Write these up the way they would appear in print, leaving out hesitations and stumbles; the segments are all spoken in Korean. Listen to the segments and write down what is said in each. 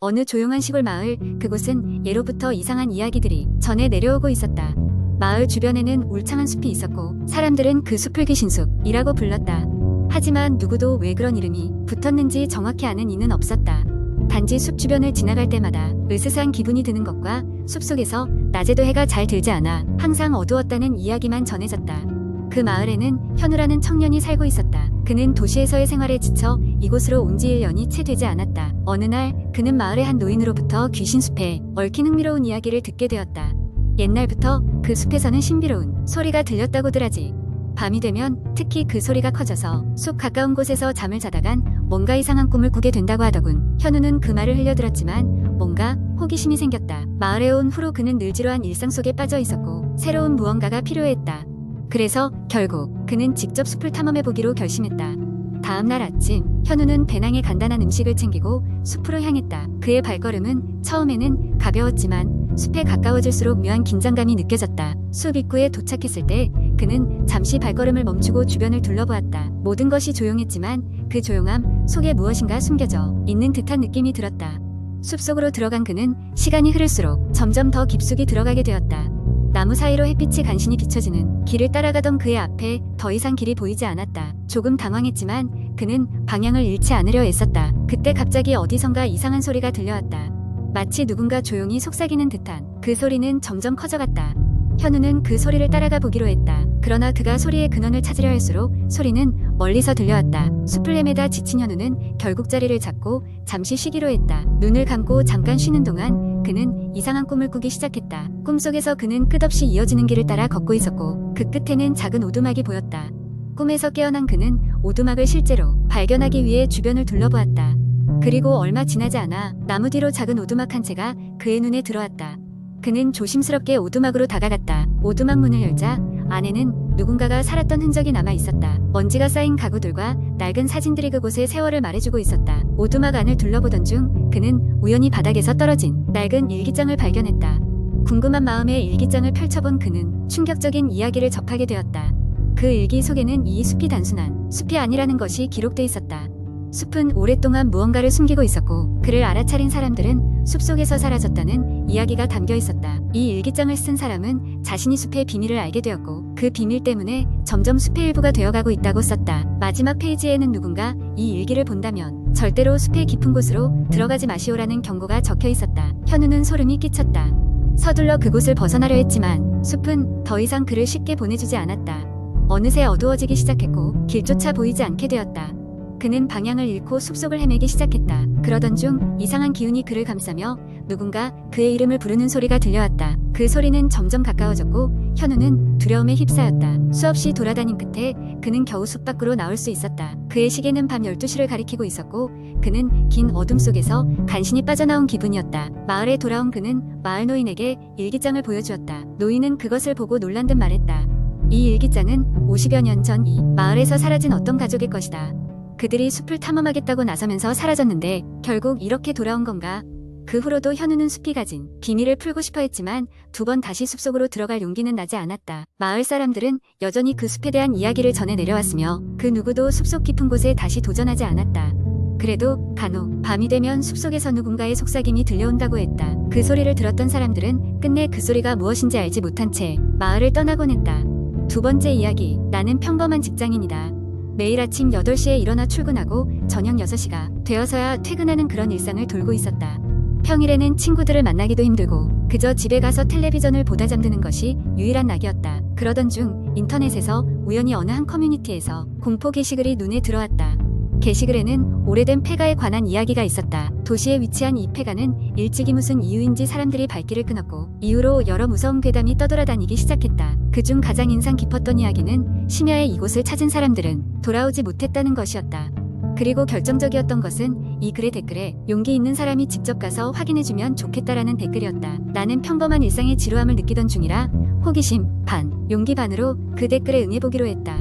어느 조용한 시골 마을, 그곳은 예로부터 이상한 이야기들이 전해 내려오고 있었다. 마을 주변에는 울창한 숲이 있었고 사람들은 그 숲을 귀신숲이라고 불렀다. 하지만 누구도 왜 그런 이름이 붙었는지 정확히 아는 이는 없었다. 단지 숲 주변을 지나갈 때마다 으스스한 기분이 드는 것과 숲속에서 낮에도 해가 잘 들지 않아 항상 어두웠다는 이야기만 전해졌다. 그 마을에는 현우라는 청년이 살고 있었다. 그는 도시에서의 생활에 지쳐 이곳으로 온 지 1년이 채 되지 않았다. 어느 날 그는 마을의 한 노인으로부터 귀신숲에 얽힌 흥미로운 이야기를 듣게 되었다. 옛날부터 그 숲에서는 신비로운 소리가 들렸다고들 하지. 밤이 되면 특히 그 소리가 커져서 숲 가까운 곳에서 잠을 자다간 뭔가 이상한 꿈을 꾸게 된다고 하더군. 현우는 그 말을 흘려들었지만 뭔가 호기심이 생겼다. 마을에 온 후로 그는 늘 지루한 일상 속에 빠져 있었고 새로운 무언가가 필요했다. 그래서 결국 그는 직접 숲을 탐험해보기로 결심했다. 다음날 아침, 현우는 배낭에 간단한 음식을 챙기고 숲으로 향했다. 그의 발걸음은 처음에는 가벼웠지만 숲에 가까워질수록 묘한 긴장감이 느껴졌다. 숲 입구에 도착했을 때 그는 잠시 발걸음을 멈추고 주변을 둘러보았다. 모든 것이 조용했지만 그 조용함 속에 무엇인가 숨겨져 있는 듯한 느낌이 들었다. 숲속으로 들어간 그는 시간이 흐를수록 점점 더 깊숙이 들어가게 되었다. 나무 사이로 햇빛이 간신히 비춰지는 길을 따라가던 그의 앞에 더 이상 길이 보이지 않았다. 조금 당황했지만 그는 방향을 잃지 않으려 애썼다. 그때 갑자기 어디선가 이상한 소리가 들려왔다. 마치 누군가 조용히 속삭이는 듯한 그 소리는 점점 커져갔다. 현우는 그 소리를 따라가 보기로 했다. 그러나 그가 소리의 근원을 찾으려 할수록 소리는 멀리서 들려왔다. 숲을 헤매다 지친 현우는 결국 자리를 잡고 잠시 쉬기로 했다. 눈을 감고 잠깐 쉬는 동안 그는 이상한 꿈을 꾸기 시작했다. 꿈속에서 그는 끝없이 이어지는 길을 따라 걷고 있었고 그 끝에는 작은 오두막이 보였다. 꿈에서 깨어난 그는 오두막을 실제로 발견하기 위해 주변을 둘러보았다. 그리고 얼마 지나지 않아 나무 뒤로 작은 오두막 한 채가 그의 눈에 들어왔다. 그는 조심스럽게 오두막으로 다가갔다. 오두막 문을 열자 안에는 누군가가 살았던 흔적이 남아 있었다. 먼지가 쌓인 가구들과 낡은 사진들이 그곳의 세월을 말해주고 있었다. 오두막 안을 둘러보던 중 그는 우연히 바닥에서 떨어진 낡은 일기장을 발견했다. 궁금한 마음에 일기장을 펼쳐본 그는 충격적인 이야기를 접하게 되었다. 그 일기 속에는 이 숲이 단순한 숲이 아니라는 것이 기록돼 있었다. 숲은 오랫동안 무언가를 숨기고 있었고 그를 알아차린 사람들은 숲속에서 사라졌다는 이야기가 담겨 있었다. 이 일기장을 쓴 사람은 자신이 숲의 비밀을 알게 되었고 그 비밀 때문에 점점 숲의 일부가 되어가고 있다고 썼다. 마지막 페이지에는 누군가 이 일기를 본다면 절대로 숲의 깊은 곳으로 들어가지 마시오라는 경고가 적혀 있었다. 현우는 소름이 끼쳤다. 서둘러 그곳을 벗어나려 했지만 숲은 더 이상 그를 쉽게 보내주지 않았다. 어느새 어두워지기 시작했고 길조차 보이지 않게 되었다. 그는 방향을 잃고 숲속을 헤매기 시작했다. 그러던 중 이상한 기운이 그를 감싸며 누군가 그의 이름을 부르는 소리가 들려왔다. 그 소리는 점점 가까워졌고 현우는 두려움에 휩싸였다. 수없이 돌아다닌 끝에 그는 겨우 숲 밖으로 나올 수 있었다. 그의 시계는 밤 12시를 가리키고 있었고 그는 긴 어둠 속에서 간신히 빠져나온 기분이었다. 마을에 돌아온 그는 마을 노인에게 일기장을 보여주었다. 노인은 그것을 보고 놀란 듯 말했다. 이 일기장은 50여 년 전 이 마을에서 사라진 어떤 가족의 것이다. 그들이 숲을 탐험하겠다고 나서면서 사라졌는데 결국 이렇게 돌아온 건가? 그 후로도 현우는 숲이 가진 비밀을 풀고 싶어 했지만 2번 다시 숲속으로 들어갈 용기는 나지 않았다. 마을 사람들은 여전히 그 숲에 대한 이야기를 전해 내려왔으며 그 누구도 숲속 깊은 곳에 다시 도전하지 않았다. 그래도 간혹 밤이 되면 숲속에서 누군가의 속삭임이 들려온다고 했다. 그 소리를 들었던 사람들은 끝내 그 소리가 무엇인지 알지 못한 채 마을을 떠나곤 했다. 2번째 이야기, 나는 평범한 직장인이다. 매일 아침 8시에 일어나 출근하고 저녁 6시가 되어서야 퇴근하는 그런 일상을 돌고 있었다. 평일에는 친구들을 만나기도 힘들고 그저 집에 가서 텔레비전을 보다 잠드는 것이 유일한 낙이었다. 그러던 중 인터넷에서 우연히 어느 한 커뮤니티에서 공포 게시글이 눈에 들어왔다. 게시글에는 오래된 폐가에 관한 이야기가 있었다. 도시에 위치한 이 폐가는 일찍이 무슨 이유인지 사람들이 발길을 끊었고 이후로 여러 무서운 괴담이 떠돌아다니기 시작했다. 그중 가장 인상 깊었던 이야기는 심야에 이곳을 찾은 사람들은 돌아오지 못했다는 것이었다. 그리고 결정적이었던 것은 이 글의 댓글에 용기 있는 사람이 직접 가서 확인해주면 좋겠다라는 댓글이었다. 나는 평범한 일상의 지루함을 느끼던 중이라 호기심 반, 용기 반으로 그 댓글에 응해보기로 했다.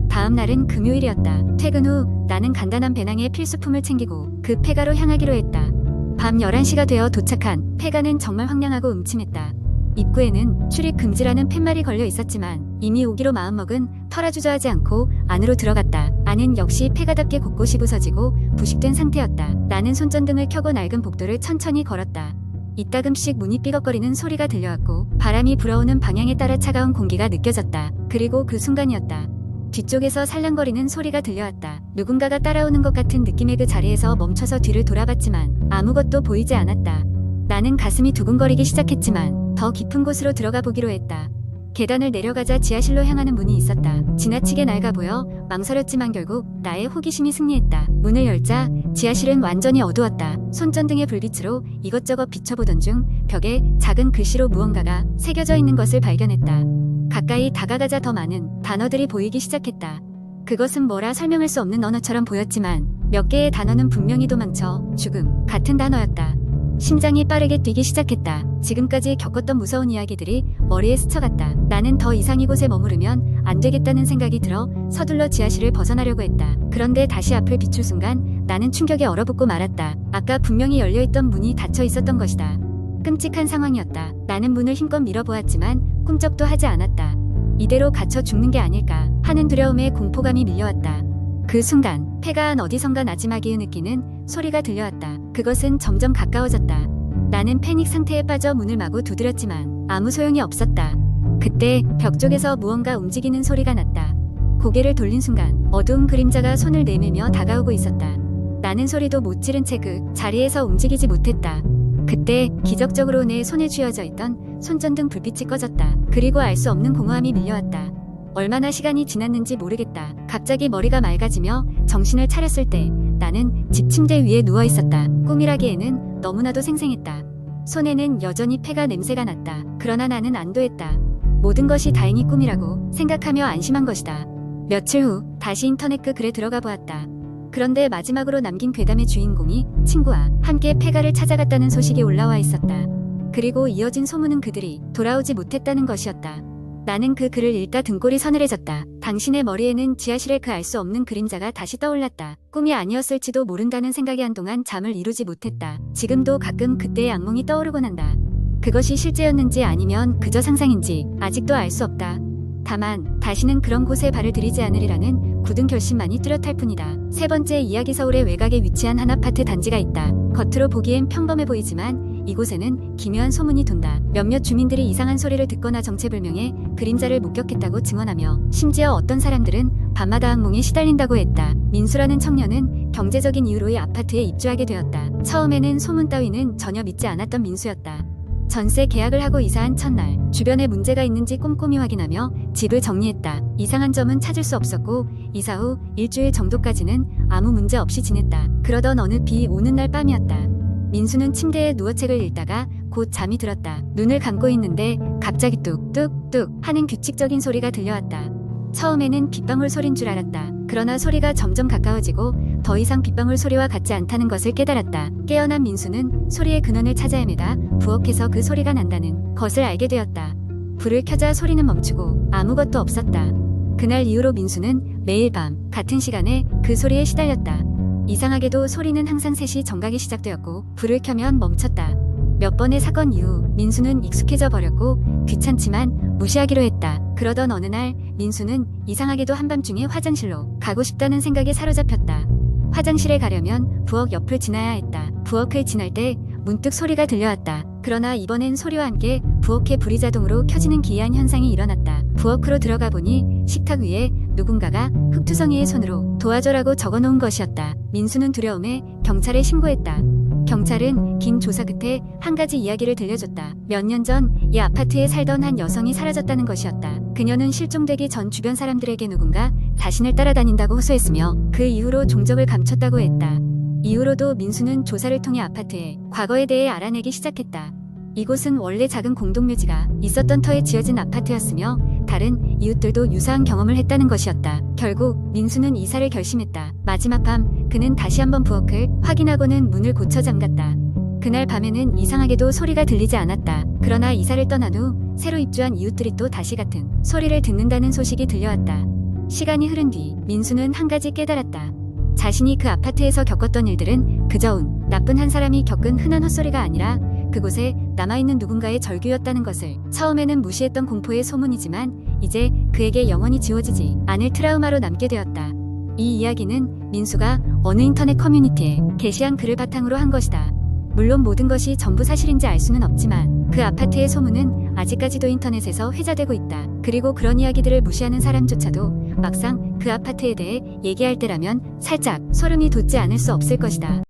다음 날은 금요일이었다. 퇴근 후 나는 간단한 배낭에 필수품을 챙기고 그 폐가로 향하기로 했다. 밤 11시가 되어 도착한 폐가는 정말 황량하고 음침했다. 입구에는 출입 금지라는 팻말이 걸려 있었지만 이미 오기로 마음먹은 터라 주저하지 않고 안으로 들어갔다. 안은 역시 폐가답게 곳곳이 부서지고 부식된 상태였다. 나는 손전등을 켜고 낡은 복도를 천천히 걸었다. 이따금씩 문이 삐걱거리는 소리가 들려왔고 바람이 불어오는 방향에 따라 차가운 공기가 느껴졌다. 그리고 그 순간이었다. 뒤쪽에서 살랑거리는 소리가 들려왔다. 누군가가 따라오는 것 같은 느낌의 그 자리에서 멈춰서 뒤를 돌아봤지만 아무것도 보이지 않았다. 나는 가슴이 두근거리기 시작했지만 더 깊은 곳으로 들어가 보기로 했다. 계단을 내려가자 지하실로 향하는 문이 있었다. 지나치게 낡아 보여 망설였지만 결국 나의 호기심이 승리했다. 문을 열자 지하실은 완전히 어두웠다. 손전등의 불빛으로 이것저것 비춰보던 중 벽에 작은 글씨로 무언가가 새겨져 있는 것을 발견했다. 가까이 다가가자 더 많은 단어들이 보이기 시작했다. 그것은 뭐라 설명할 수 없는 언어처럼 보였지만 몇 개의 단어는 분명히 도망쳐, 죽음 같은 단어였다. 심장이 빠르게 뛰기 시작했다. 지금까지 겪었던 무서운 이야기들이 머리에 스쳐갔다. 나는 더 이상 이곳에 머무르면 안 되겠다는 생각이 들어 서둘러 지하실을 벗어나려고 했다. 그런데 다시 앞을 비출 순간 나는 충격에 얼어붙고 말았다. 아까 분명히 열려있던 문이 닫혀 있었던 것이다. 끔찍한 상황이었다. 나는 문을 힘껏 밀어보았지만 꿈쩍도 하지 않았다. 이대로 갇혀 죽는 게 아닐까 하는 두려움에 공포감이 밀려왔다. 그 순간 폐가 안 어디선가 나지막이 느끼는 소리가 들려왔다. 그것은 점점 가까워졌다. 나는 패닉 상태에 빠져 문을 마구 두드렸지만 아무 소용이 없었다. 그때 벽 쪽에서 무언가 움직이는 소리가 났다. 고개를 돌린 순간 어두운 그림자가 손을 내밀며 다가오고 있었다. 나는 소리도 못 지른 채 그 자리에서 움직이지 못했다. 그때 기적적으로 내 손에 쥐어져 있던 손전등 불빛이 꺼졌다. 그리고 알 수 없는 공허함이 밀려왔다. 얼마나 시간이 지났는지 모르겠다. 갑자기 머리가 맑아지며 정신을 차렸을 때 나는 집 침대 위에 누워 있었다. 꿈이라기에는 너무나도 생생했다. 손에는 여전히 폐가 냄새가 났다. 그러나 나는 안도했다. 모든 것이 다행히 꿈이라고 생각하며 안심한 것이다. 며칠 후 다시 인터넷 그 글에 들어가 보았다. 그런데 마지막으로 남긴 괴담의 주인공이 친구와 함께 폐가를 찾아갔다는 소식이 올라와 있었다. 그리고 이어진 소문은 그들이 돌아오지 못했다는 것이었다. 나는 그 글을 읽다 등골이 서늘해졌다. 당신의 머리에는 지하실의 그 알 수 없는 그림자가 다시 떠올랐다. 꿈이 아니었을지도 모른다는 생각에 한동안 잠을 이루지 못했다. 지금도 가끔 그때의 악몽이 떠오르곤 한다. 그것이 실제였는지 아니면 그저 상상인지 아직도 알 수 없다. 다만 다시는 그런 곳에 발을 들이지 않으리라는 굳은 결심만이 뚜렷할 뿐이다. 세 번째 이야기. 서울의 외곽에 위치한 한 아파트 단지가 있다. 겉으로 보기엔 평범해 보이지만 이곳에는 기묘한 소문이 돈다. 몇몇 주민들이 이상한 소리를 듣거나 정체불명의 그림자를 목격했다고 증언하며 심지어 어떤 사람들은 밤마다 악몽에 시달린다고 했다. 민수라는 청년은 경제적인 이유로 이 아파트에 입주하게 되었다. 처음에는 소문 따위는 전혀 믿지 않았던 민수였다. 전세 계약을 하고 이사한 첫날 주변에 문제가 있는지 꼼꼼히 확인하며 집을 정리했다. 이상한 점은 찾을 수 없었고 이사 후 일주일 정도까지는 아무 문제 없이 지냈다. 그러던 어느 비 오는 날 밤이었다. 민수는 침대에 누워 책을 읽다가 곧 잠이 들었다. 눈을 감고 있는데 갑자기 뚝뚝뚝 하는 규칙적인 소리가 들려왔다. 처음에는 빗방울 소린 줄 알았다. 그러나 소리가 점점 가까워지고 더 이상 빗방울 소리와 같지 않다는 것을 깨달았다. 깨어난 민수는 소리의 근원을 찾아 헤매다 부엌에서 그 소리가 난다는 것을 알게 되었다. 불을 켜자 소리는 멈추고 아무것도 없었다. 그날 이후로 민수는 매일 밤 같은 시간에 그 소리에 시달렸다. 이상하게도 소리는 항상 3시 정각에 시작되었고 불을 켜면 멈췄다. 몇 번의 사건 이후 민수는 익숙해져 버렸고 귀찮지만 무시하기로 했다. 그러던 어느 날 민수는 이상하게도 한밤중에 화장실로 가고 싶다는 생각에 사로잡혔다. 화장실에 가려면 부엌 옆을 지나야 했다. 부엌을 지날 때 문득 소리가 들려왔다. 그러나 이번엔 소리와 함께 부엌의 불이 자동으로 켜지는 기이한 현상이 일어났다. 부엌으로 들어가 보니 식탁 위에 누군가가 흙투성이의 손으로 도와줘라고 적어놓은 것이었다. 민수는 두려움에 경찰에 신고했다. 경찰은 긴 조사 끝에 한 가지 이야기를 들려줬다. 몇 년 전 이 아파트에 살던 한 여성이 사라졌다는 것이었다. 그녀는 실종되기 전 주변 사람들에게 누군가 자신을 따라다닌다고 호소했으며 그 이후로 종적을 감췄다고 했다. 이후로도 민수는 조사를 통해 아파트의 과거에 대해 알아내기 시작했다. 이곳은 원래 작은 공동묘지가 있었던 터에 지어진 아파트였으며 다른 이웃들도 유사한 경험을 했다는 것이었다. 결국 민수는 이사를 결심했다. 마지막 밤 그는 다시 한번 부엌을 확인하고는 문을 고쳐 잠갔다. 그날 밤에는 이상하게도 소리가 들리지 않았다. 그러나 이사를 떠난 후 새로 입주한 이웃들이 또 다시 같은 소리를 듣는다는 소식이 들려왔다. 시간이 흐른 뒤 민수는 한 가지 깨달았다. 자신이 그 아파트에서 겪었던 일들은 그저 나쁜 한 사람이 겪은 흔한 헛소리가 아니라 그곳에 남아있는 누군가의 절규였다는 것을. 처음에는 무시했던 공포의 소문이지만 이제 그에게 영원히 지워지지 않을 트라우마로 남게 되었다. 이 이야기는 민수가 어느 인터넷 커뮤니티에 게시한 글을 바탕으로 한 것이다. 물론 모든 것이 전부 사실인지 알 수는 없지만 그 아파트의 소문은 아직까지도 인터넷에서 회자되고 있다. 그리고 그런 이야기들을 무시하는 사람조차도 막상 그 아파트에 대해 얘기할 때라면 살짝 소름이 돋지 않을 수 없을 것이다.